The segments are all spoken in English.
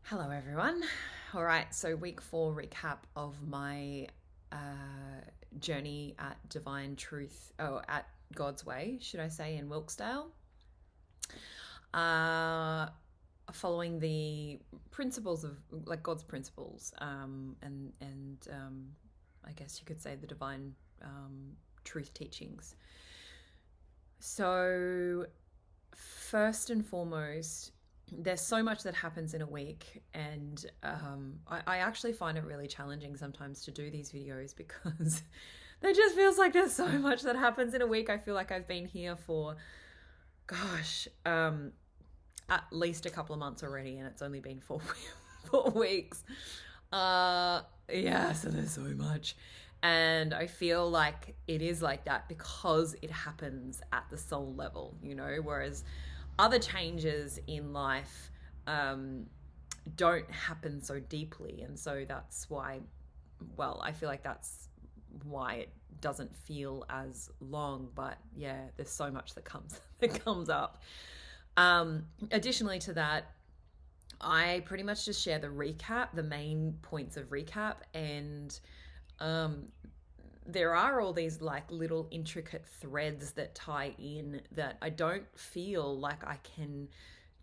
Hello, everyone. All right, so week 4 recap of my journey at Divine Truth, at God's Way, should I say, in Wilkesdale. Uh, Following the principles of like God's principles, and I guess you could say the divine truth teachings. So, first and foremost, there's so much that happens in a week, and I actually find it really challenging sometimes to do these videos because there just feels like there's so much that happens in a week. I feel like I've been here for, gosh, at least a couple of months already, and it's only been 4 weeks. Yeah, so there's so much. And I feel like it is like that because it happens at the soul level, whereas other changes in life don't happen so deeply. And so that's why, well, I feel like that's why it doesn't feel as long. But yeah, there's so much that comes up. Additionally to that, I pretty much just share the main points of recap, and there are all these like little intricate threads that tie in that I don't feel like I can.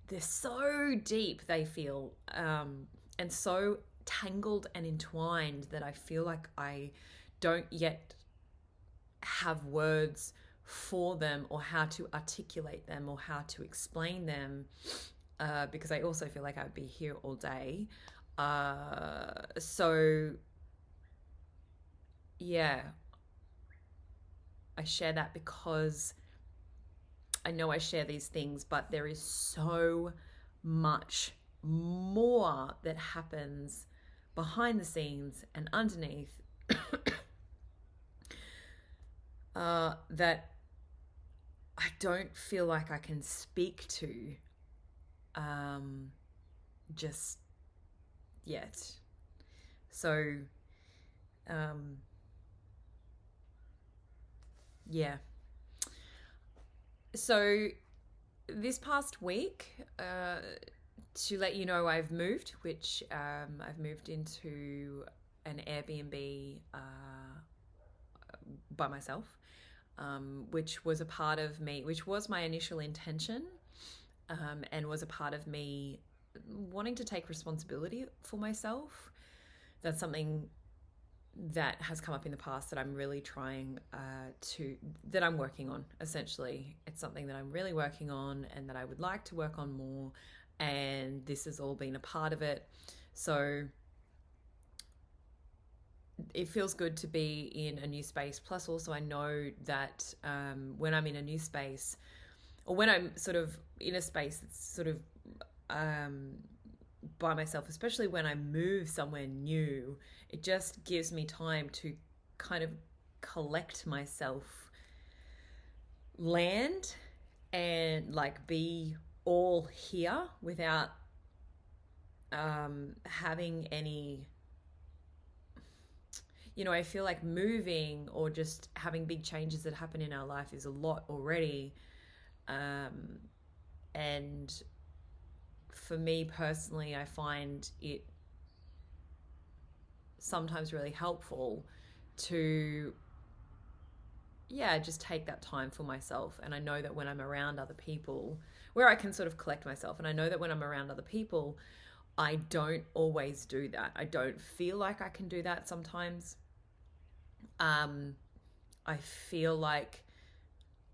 They're so deep, they feel, and so tangled and entwined that I feel like I don't yet have words for them or how to articulate them or how to explain them, because I also feel like I would be here all day. So, yeah, I share that because I know I share these things, but there is so much more that happens behind the scenes and underneath that I don't feel like I can speak to just yet. So, yeah. So, this past week, to let you know, I've moved, which I've moved into an Airbnb by myself, which was a part of me, which was my initial intention, and was a part of me wanting to take responsibility for myself. That's something that has come up in the past that I'm really trying that I'm working on, essentially. It's something that I'm really working on and that I would like to work on more. And this has all been a part of it. So it feels good to be in a new space. Plus, also, I know that when I'm in a new space, or when I'm sort of in a space that's sort of by myself, especially when I move somewhere new, it just gives me time to kind of collect myself, land, and like be all here without having any. I feel like moving or just having big changes that happen in our life is a lot already. And for me personally, I find it sometimes really helpful to, yeah, just take that time for myself. And I know that when I'm around other people, where I can sort of collect myself, and I know that when I'm around other people, I don't always do that. I don't feel like I can do that sometimes. I feel like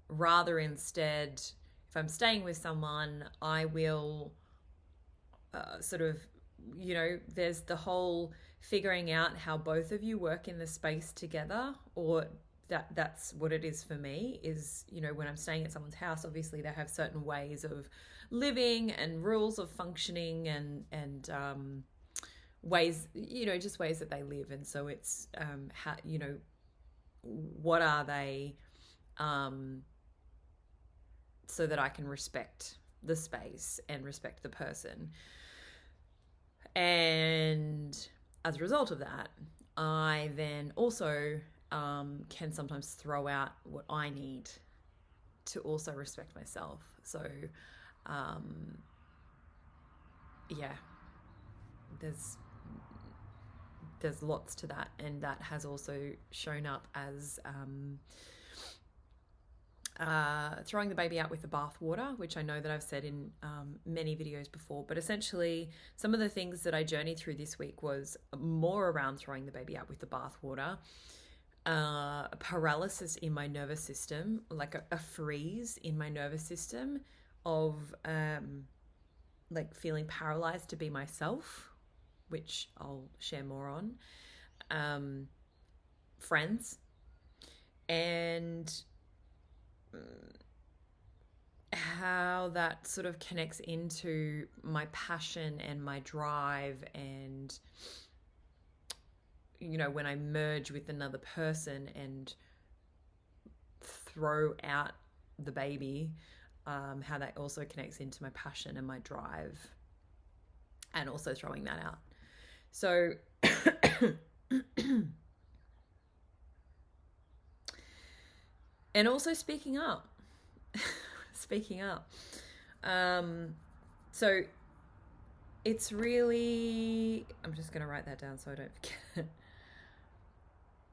rather instead, if I'm staying with someone, I will sort of, there's the whole figuring out how both of you work in the space together, or that's what it is for me. Is, when I'm staying at someone's house, obviously they have certain ways of living and rules of functioning, and ways, just ways that they live. And so it's how, what are they, so that I can respect the space and respect the person. And as a result of that, I then also can sometimes throw out what I need to also respect myself. So, yeah. there's lots to that, and that has also shown up as throwing the baby out with the bathwater, which I know that I've said in many videos before. But essentially, some of the things that I journeyed through this week was more around throwing the baby out with the bathwater, paralysis in my nervous system, like a freeze in my nervous system of like feeling paralyzed to be myself, which I'll share more on, friends, and how that sort of connects into my passion and my drive, and when I merge with another person and throw out the baby, how that also connects into my passion and my drive, and also throwing that out. So and also speaking up. So it's really, I'm just going to write that down so I don't forget.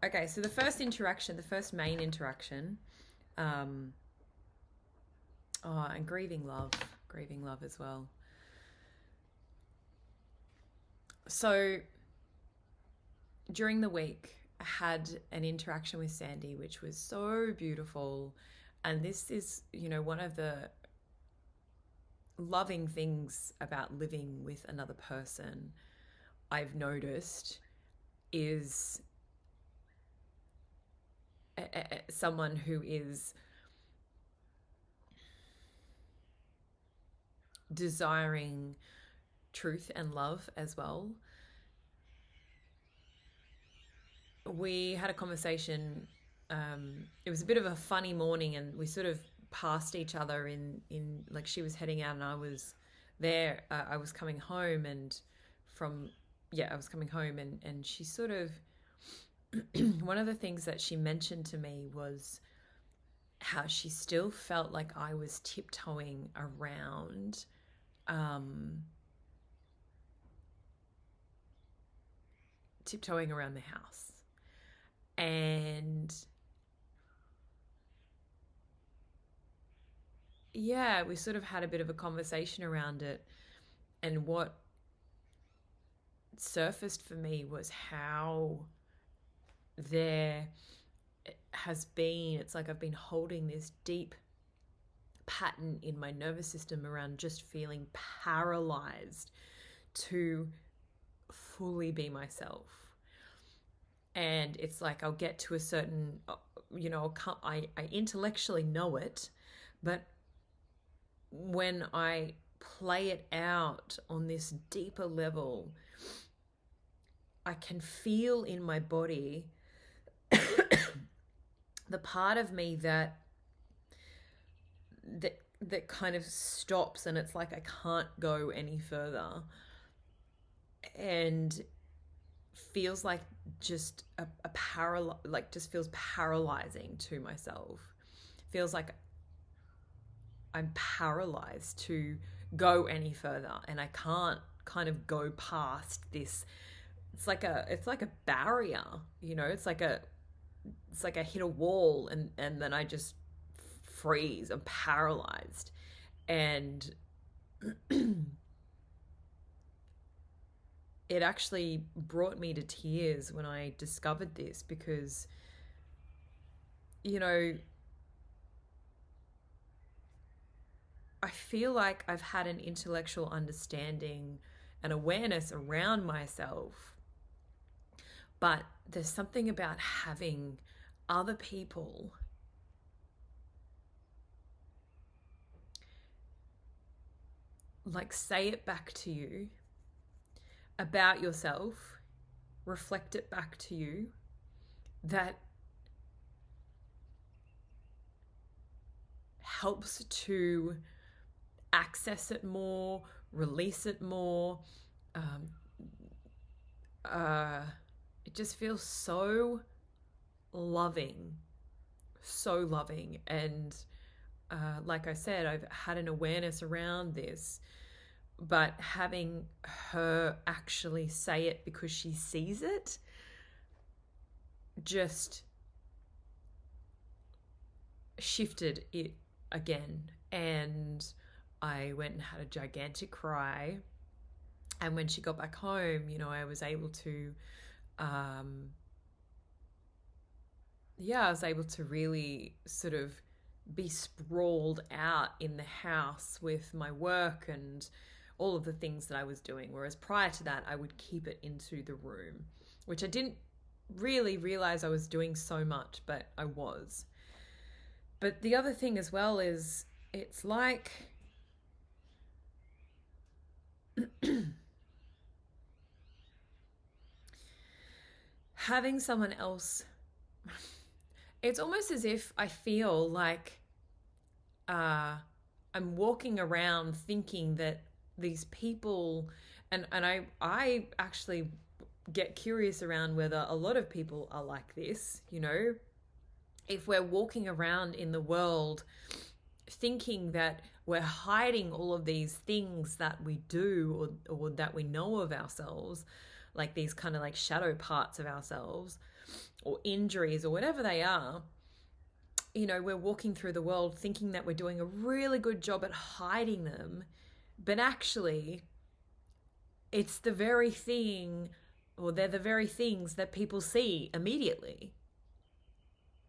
Okay, so the first main interaction, and grieving love as well. So during the week, I had an interaction with Sandy, which was so beautiful. And this is, one of the loving things about living with another person I've noticed is someone who is desiring truth and love as well. We had a conversation. It was a bit of a funny morning, and we sort of passed each other in like, she was heading out and I was there. I was coming home, and she sort of one of the things that she mentioned to me was how she still felt like I was tiptoeing around the house. And yeah, we sort of had a bit of a conversation around it, and what surfaced for me was how there has been, it's like I've been holding this deep pattern in my nervous system around just feeling paralyzed to fully be myself. And it's like I'll get to a certain, I intellectually know it, but when I play it out on this deeper level, I can feel in my body the part of me that kind of stops, and it's like I can't go any further, and feels like just just feels paralyzing to myself. Feels like I'm paralyzed to go any further, and I can't kind of go past this. It's like a barrier, it's like I hit a wall, and then I just freeze. I'm paralyzed. And it actually brought me to tears when I discovered this, because, I feel like I've had an intellectual understanding and awareness around myself, but there's something about having other people like say it back to you about yourself, reflect it back to you, that helps to access it more, release it more. It just feels so loving. And like I said, I've had an awareness around this, but having her actually say it because she sees it just shifted it again. And I went and had a gigantic cry. And when she got back home, I was able to, I was able to really sort of be sprawled out in the house with my work and all of the things that I was doing. Whereas prior to that, I would keep it into the room, which I didn't really realize I was doing so much, but I was. But the other thing as well is it's like having someone else, it's almost as if I feel like I'm walking around thinking that these people, and I actually get curious around whether a lot of people are like this, if we're walking around in the world thinking that we're hiding all of these things that we do or that we know of ourselves, like these kind of like shadow parts of ourselves or injuries or whatever they are, we're walking through the world thinking that we're doing a really good job at hiding them, but actually it's the very thing, or they're the very things that people see immediately.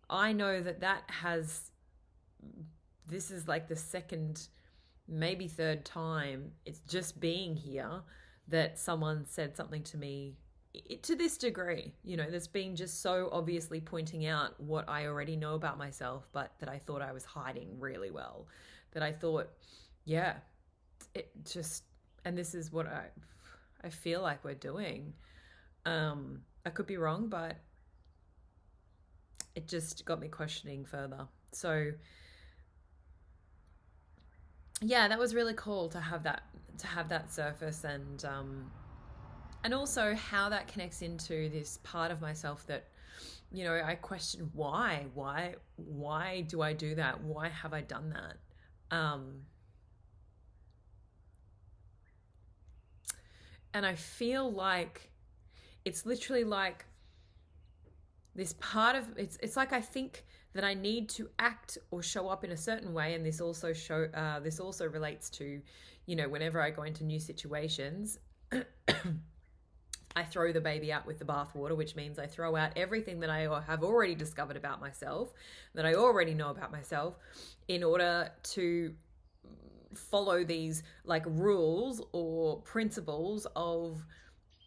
I know that this is like the second, maybe third time, it's just being here, that someone said something to me to this degree, that's been just so obviously pointing out what I already know about myself, but that I thought I was hiding really well. That I thought, yeah, it just, and this is what I feel like we're doing. I could be wrong, but it just got me questioning further. So yeah, that was really cool to have that surface, and also how that connects into this part of myself that I question why do I do that? Why have I done that? And I feel like it's literally like this part of it's like I think that I need to act or show up in a certain way, and this also relates to whenever I go into new situations. I throw the baby out with the bathwater, which means I throw out everything that I have already discovered about myself, that I already know about myself, in order to follow these like rules or principles of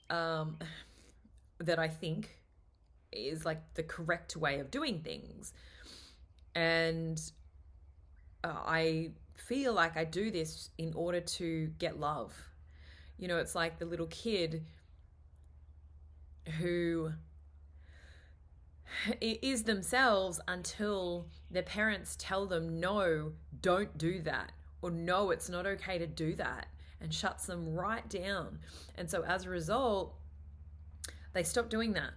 that I think is like the correct way of doing things. And I feel like I do this in order to get love. It's like the little kid who is themselves until their parents tell them, no, don't do that, or no, it's not okay to do that, and shuts them right down. And so as a result, they stop doing that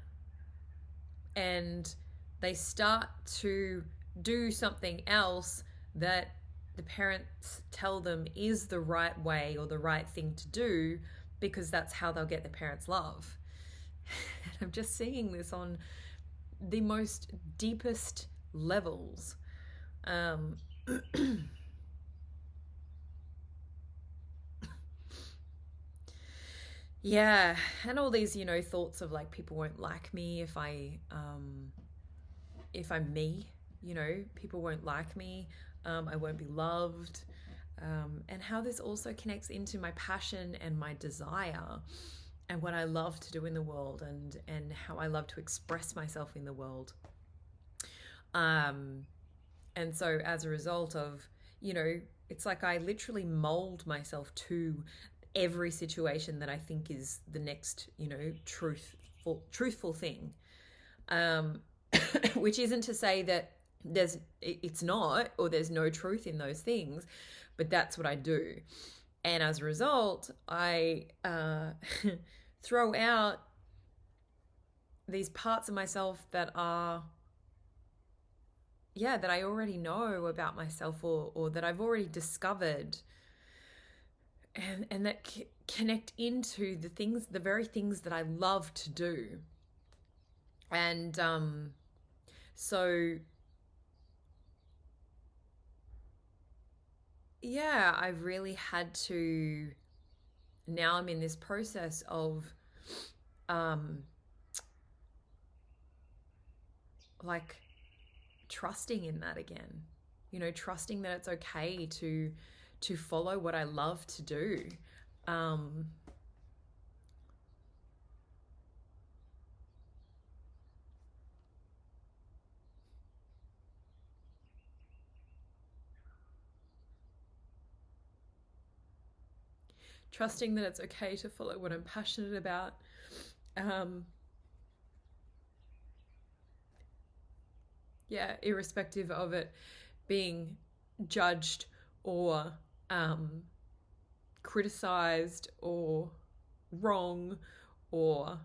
and they start to do something else that the parents tell them is the right way or the right thing to do, because that's how they'll get the parents' love. And I'm just seeing this on the most deepest levels. Yeah, and all these, thoughts of like people won't like me if I'm me, people won't like me, I won't be loved, and how this also connects into my passion and my desire and what I love to do in the world, and how I love to express myself in the world. And so as a result of, it's like I literally mold myself to every situation that I think is the next, truthful thing. Which isn't to say that it's not, or there's no truth in those things, but that's what I do. And as a result, I throw out these parts of myself that are, that I already know about myself, or that I've already discovered. and that connect into the very things that I love to do. And so yeah, I've really had to, now I'm in this process of um like trusting in that again. Trusting that it's okay to follow what I love to do. Um Trusting that it's okay to follow what I'm passionate about. Um yeah, irrespective of it being judged or um criticized or wrong, or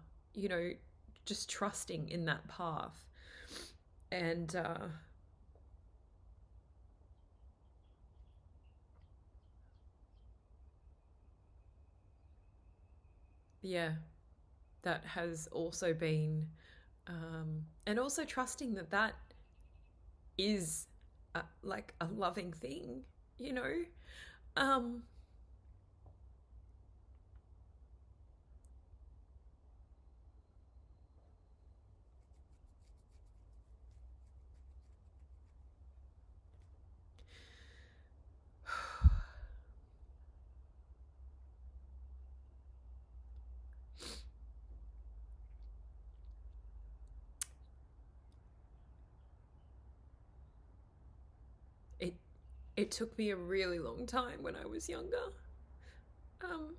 just trusting in that path. And yeah, that has also been and also trusting that that is like a loving thing, you know um it it took me a really long time when I was younger, um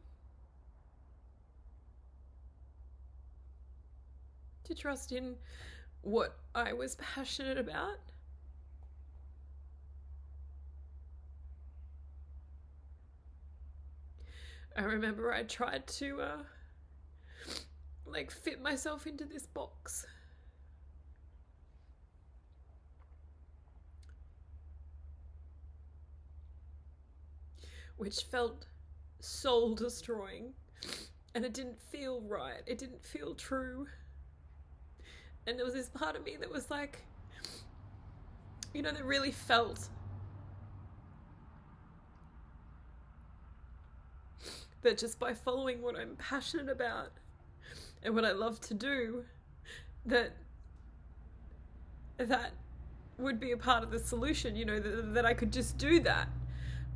to trust in what I was passionate about. I remember I tried to like fit myself into this box, which felt soul destroying, and it didn't feel right. It didn't feel true. And there was this part of me that was like, that really felt that just by following what I'm passionate about and what I love to do, that that would be a part of the solution, that I could just do that.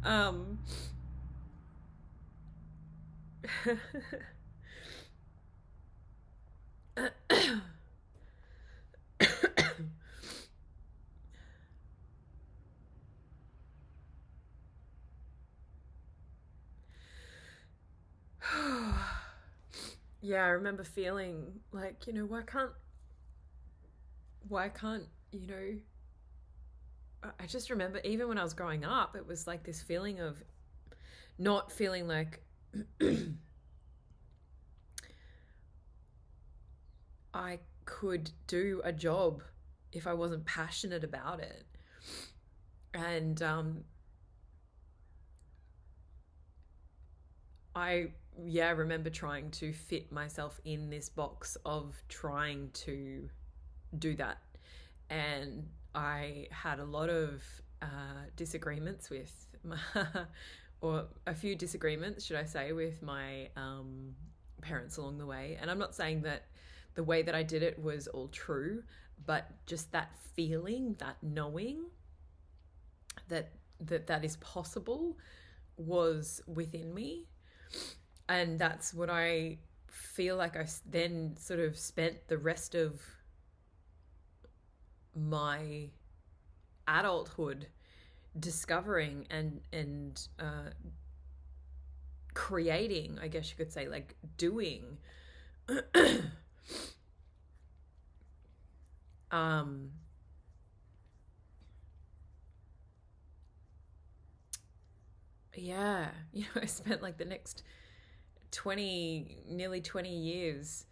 Um, yeah, I remember feeling like, why can't, I just remember even when I was growing up, it was like this feeling of not feeling like I could do a job if I wasn't passionate about it. And I, yeah, remember trying to fit myself in this box of trying to do that. And I had a lot of disagreements with my, or a few disagreements, should I say, with my parents along the way. And I'm not saying that the way that I did it was all true, but just that feeling, that knowing that that is possible was within me. And that's what I feel like I then sort of spent the rest of my adulthood discovering and creating, I guess you could say, like doing. um yeah, I spent like the next nearly 20 years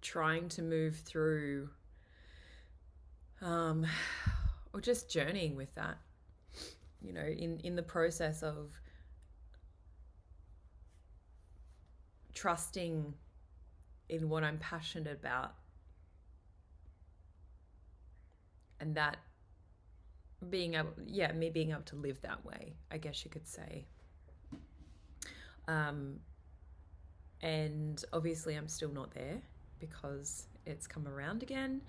trying to move through um, or just journeying with that, you know, in the process of trusting in what I'm passionate about, and that me being able to live that way, I guess you could say. Um, and obviously, I'm still not there because it's come around again.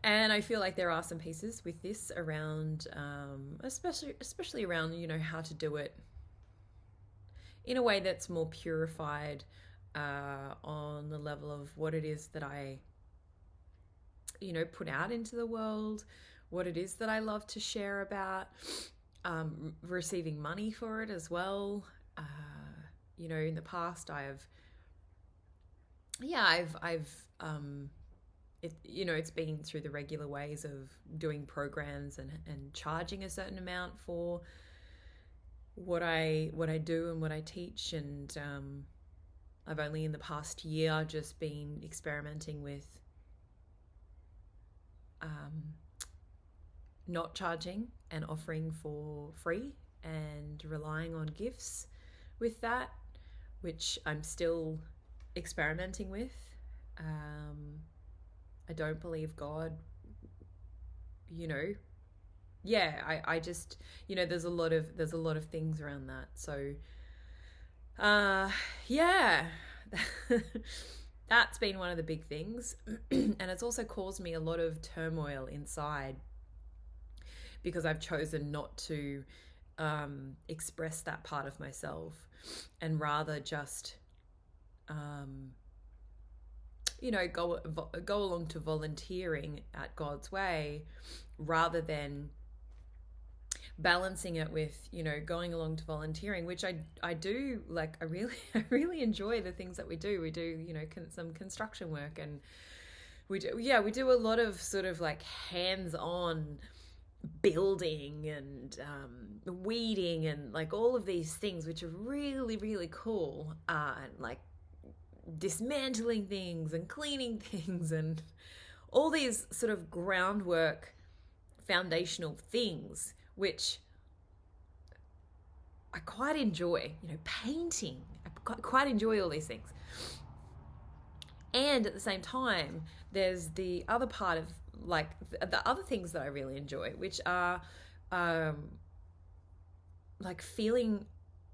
And I feel like there are some pieces with this around, especially around, you know, how to do it in a way that's more purified, on the level of what it is that I, you know, put out into the world, what it is that I love to share about, receiving money for it as well. You know, in the past, you know, it's been through the regular ways of doing programs and charging a certain amount for what I do and what I teach. And I've only in the past year just been experimenting with not charging and offering for free and relying on gifts with that, which I'm still experimenting with. I don't believe God, you know. I just, you know, there's a lot of things around that. So yeah. That's been one of the big things. And it's also caused me a lot of turmoil inside because I've chosen not to express that part of myself, and rather just you know, go along to volunteering at God's way, rather than balancing it with, you know, going along to volunteering, which I do. Like, I really I really enjoy the things that we do. We do, you know, some construction work, and we do a lot of sort of like hands-on building and weeding and like all of these things, which are really, really cool, and like dismantling things and cleaning things and all these sort of groundwork foundational things, which I quite enjoy. You know, painting, I quite enjoy all these things. And at the same time, there's the other part of like the other things that I really enjoy, which are like feeling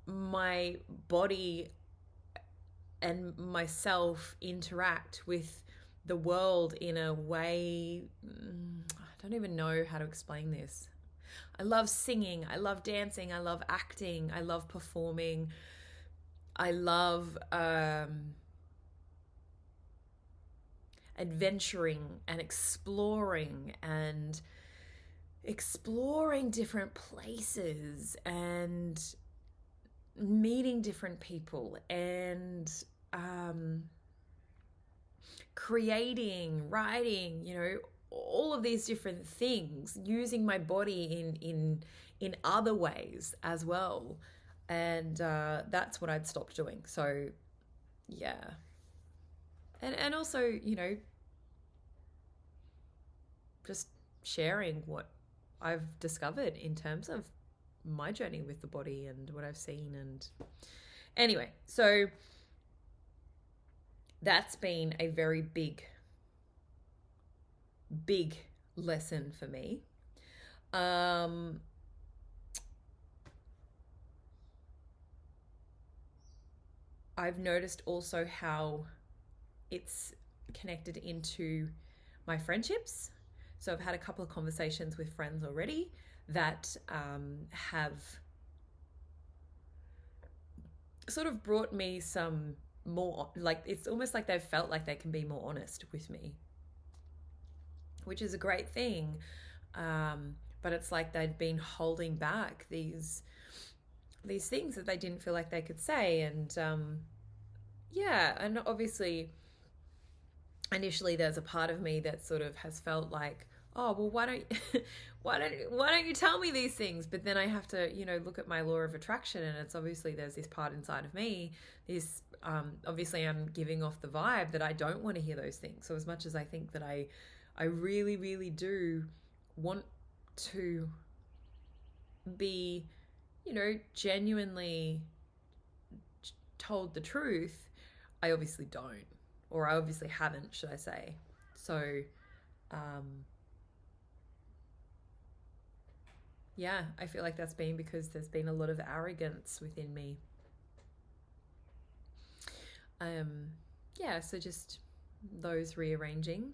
my body and myself interact with the world in a way. I don't even know how to explain this. I love singing, I love dancing, I love acting, I love performing, I love adventuring and exploring different places and meeting different people and creating, writing, you know, all of these different things, using my body in other ways as well. And that's what I'd stopped doing. So yeah. And also, you know, just sharing what I've discovered in terms of my journey with the body and what I've seen. And anyway, so that's been a very big lesson for me. I've noticed also how it's connected into my friendships. So I've had a couple of conversations with friends already that have sort of brought me some more, like, it's almost like they've felt like they can be more honest with me, which is a great thing. But it's like they'd been holding back these things that they didn't feel like they could say. And and obviously initially there's a part of me that sort of has felt like, oh well, why don't you tell me these things? But then I have to, you know, look at my law of attraction, and it's obviously there's this part inside of me, this obviously I'm giving off the vibe that I don't want to hear those things. So as much as I think that I I really, really do want to be, genuinely told the truth, I obviously don't, or I obviously haven't, should I say. So, yeah, I feel like that's been because there's been a lot of arrogance within me. Yeah, so just those rearranging.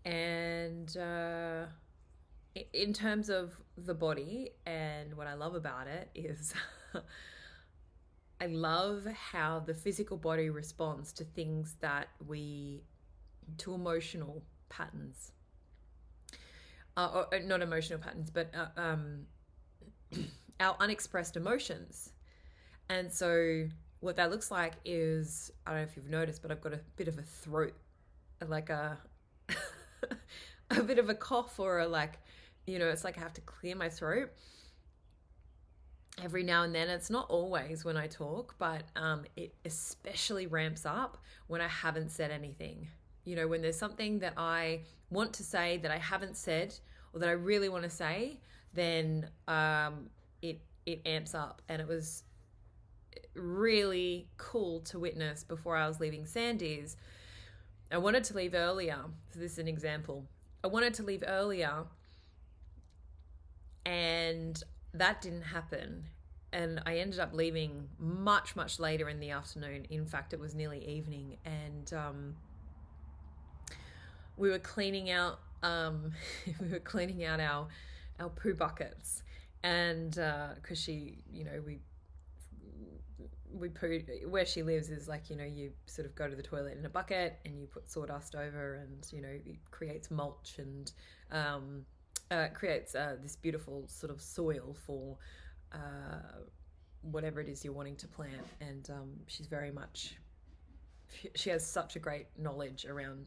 And in terms of the body, and what I love about it is I love how the physical body responds to things to emotional patterns. Or not emotional patterns, but our unexpressed emotions. And so what that looks like is, I don't know if you've noticed, but I've got a bit of a throat, like a a bit of a cough, or it's like I have to clear my throat every now and then. It's not always when I talk, but it especially ramps up when I haven't said anything. When there's something that I want to say that I haven't said, or that I really want to say, then it amps up. And it was really cool to witness before I was leaving Sandy's. I wanted to leave earlier. So this is an example. I wanted to leave earlier, and that didn't happen. And I ended up leaving much, much later in the afternoon. In fact, it was nearly evening. And we were cleaning out our poo buckets. And because she, we poo where she lives is like, you sort of go to the toilet in a bucket and you put sawdust over, and it creates mulch, and creates this beautiful sort of soil for whatever it is you're wanting to plant. And she has such a great knowledge around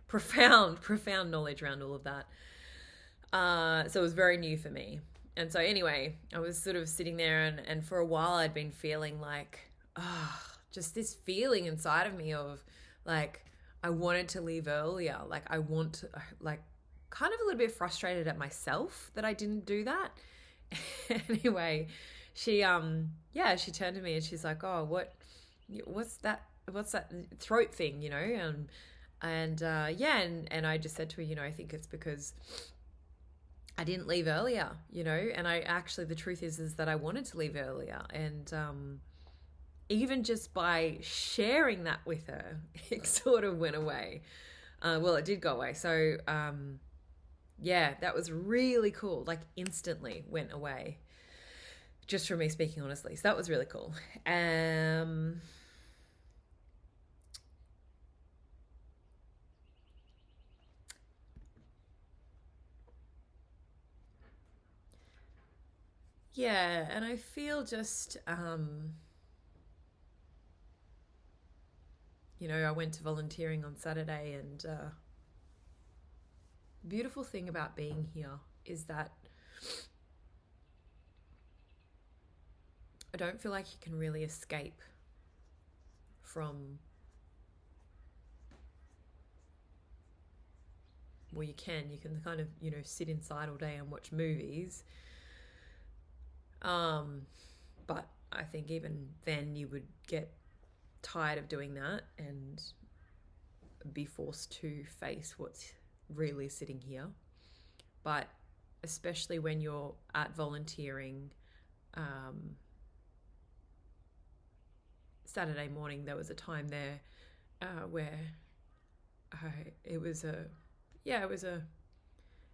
profound knowledge around all of that. So it was very new for me. And so anyway, I was sort of sitting there, and for a while I'd been feeling like, just this feeling inside of me of like, I wanted to leave earlier. Like I want to, like, kind of a little bit frustrated at myself that I didn't do that. Anyway, she turned to me and she's like, oh, what's that throat thing, and I just said to her, I think it's because I didn't leave earlier, and I actually, the truth is that I wanted to leave earlier. And even just by sharing that with her, it sort of went away. Well, it did go away. So, that was really cool. Like instantly went away just from me speaking honestly. So that was really cool. Yeah, and I feel just, I went to volunteering on Saturday, and the beautiful thing about being here is that I don't feel like you can really escape from, well, you can kind of, sit inside all day and watch movies. But I think even then you would get tired of doing that and be forced to face what's really sitting here. But especially when you're at volunteering, Saturday morning there was a time there where it was a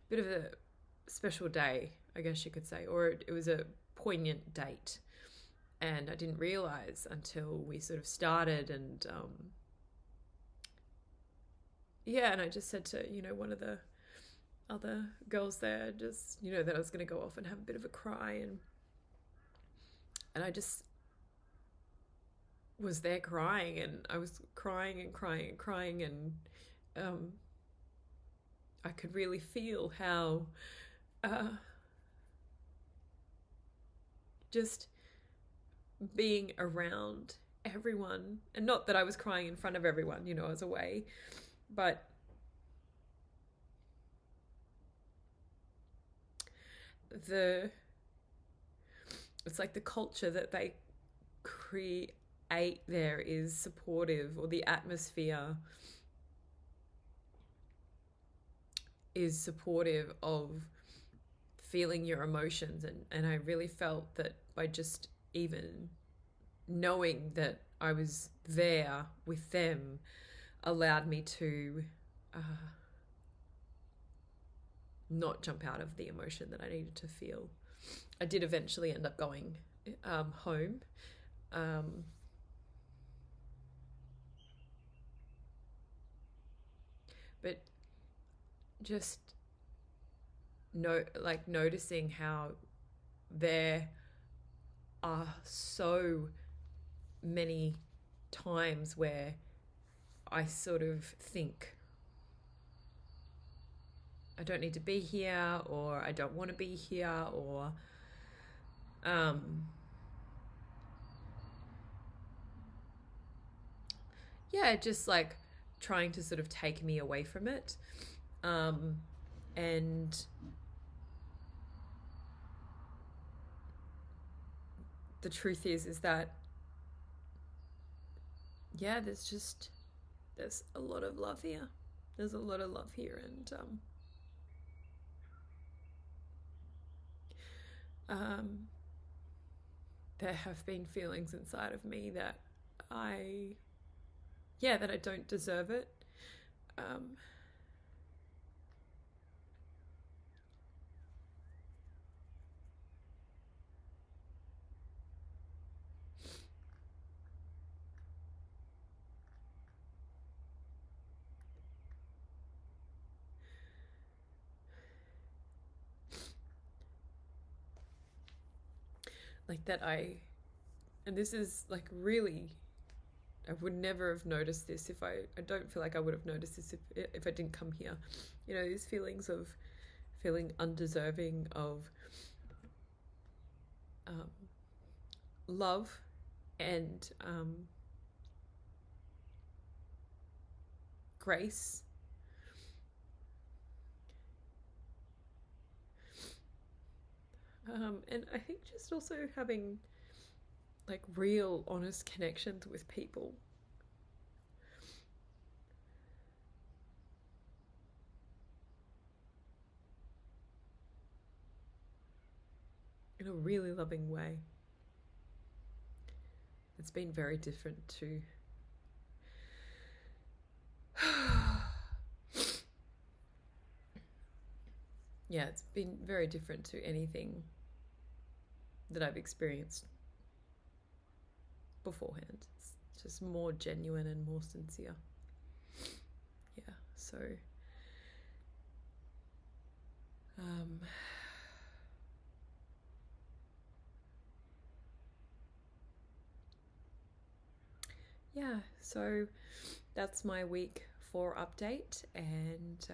bit of a special day, I guess you could say, or it was a poignant date. And I didn't realize until we sort of started, and and I just said to, one of the other girls there, just, that I was going to go off and have a bit of a cry, and I just was there crying, and I was crying and crying and crying, and I could really feel how just being around everyone, and not that I was crying in front of everyone, I was away, but the it's like the culture that they create there is supportive, or the atmosphere is supportive of feeling your emotions. And I really felt that by just even knowing that I was there with them allowed me to not jump out of the emotion that I needed to feel. I did eventually end up going home. But just noticing how there are so many times where I sort of think I don't need to be here, or I don't want to be here, or yeah, just like trying to sort of take me away from it. And the truth is that, yeah, there's a lot of love here. There's a lot of love here. And there have been feelings inside of me that I don't deserve it. Like that and this is like really, I would never have noticed this if I don't feel like I would have noticed this if I didn't come here. You know, these feelings of feeling undeserving of love and grace. And I think just also having like real honest connections with people. In a really loving way. It's been very different to yeah, it's been very different to anything that I've experienced beforehand. It's just more genuine and more sincere. Yeah, so yeah, so that's my week 4 update, and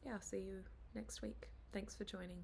yeah, I'll see you next week. Thanks for joining.